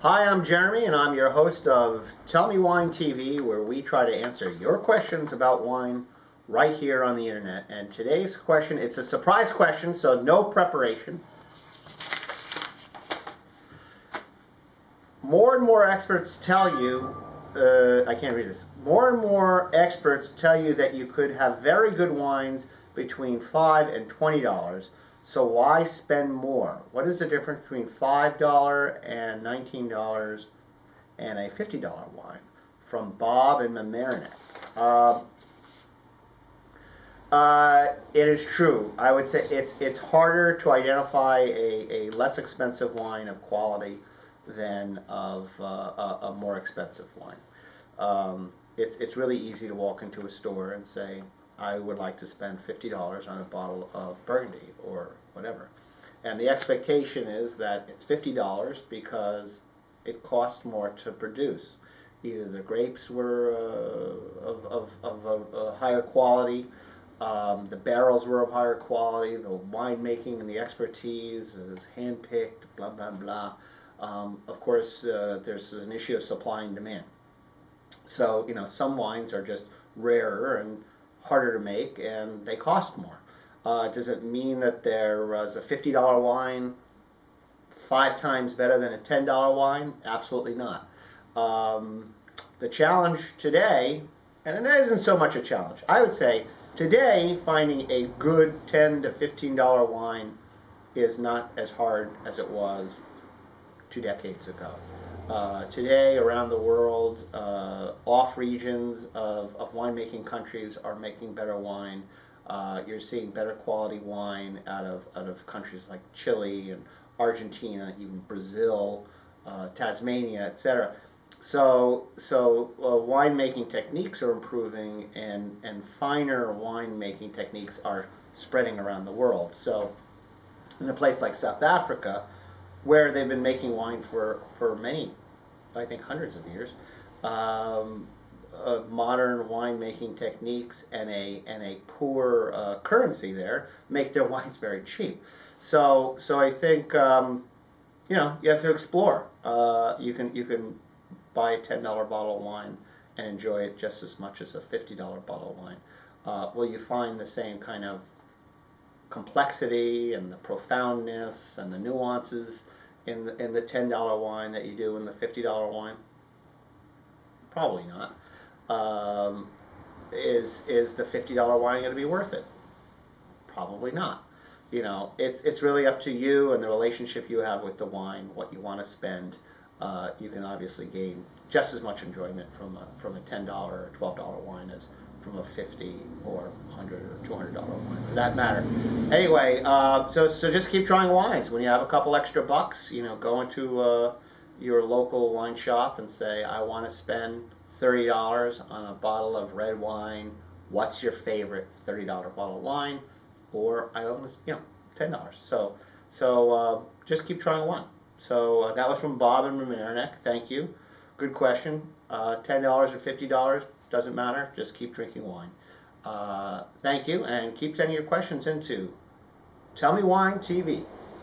Hi, I'm Jeremy, and I'm your host of Tell Me Wine TV, where we try to answer your questions about wine right here on the internet. And today's question, it's a surprise question, so no preparation. More and more experts tell you, I can't read this. More and more experts tell you that you could have very good wines between $5 and $20. So why spend more? What is the difference between $5 and $19 and a $50 wine? From Bob in Mamaronneck. It is true. I would say it's harder to identify a less expensive wine of quality than of a more expensive wine. It's really easy to walk into a store and say, I would like to spend $50 on a bottle of Burgundy or whatever. And the expectation is that it's $50 because it cost more to produce. Either the grapes were of a higher quality, the barrels were of higher quality, the winemaking and the expertise is hand-picked, blah, blah, blah. Of course, there's an issue of supply and demand. So, some wines are just rarer and harder to make, and they cost more. Does it mean that there was a $50 wine 5 times better than a $10 wine? Absolutely not. The challenge today, and it isn't so much a challenge, I would say today finding a good $10 to $15 wine is not as hard as it was 2 decades ago. Today, around the world, off regions of winemaking countries are making better wine. You're seeing better quality wine out of countries like Chile and Argentina, even Brazil, Tasmania, etc. So winemaking techniques are improving, and finer winemaking techniques are spreading around the world. So in a place like South Africa, where they've been making wine for many, I think hundreds of years, modern winemaking techniques and a poor currency there make their wines very cheap. So I think you have to explore. You can buy a $10 bottle of wine and enjoy it just as much as a $50 bottle of wine. Will you find the same kind of complexity and the profoundness and the nuances in the $10 wine that you do in the $50 wine? Probably not. Is the $50 wine going to be worth it? Probably not. It's really up to you and the relationship you have with the wine, what you want to spend. You can obviously gain just as much enjoyment from a $10 or $12 wine as from a $50 or $100 or $200 wine, for that matter. Anyway, so just keep trying wines. When you have a couple extra bucks, go into your local wine shop and say, I want to spend $30 on a bottle of red wine. What's your favorite $30 bottle of wine? Or I almost, $10. So just keep trying wine. So that was from Bob in Mamaronneck. Thank you. Good question. $10 or $50, doesn't matter. Just keep drinking wine. Thank you, and keep sending your questions into Tell Me Wine TV.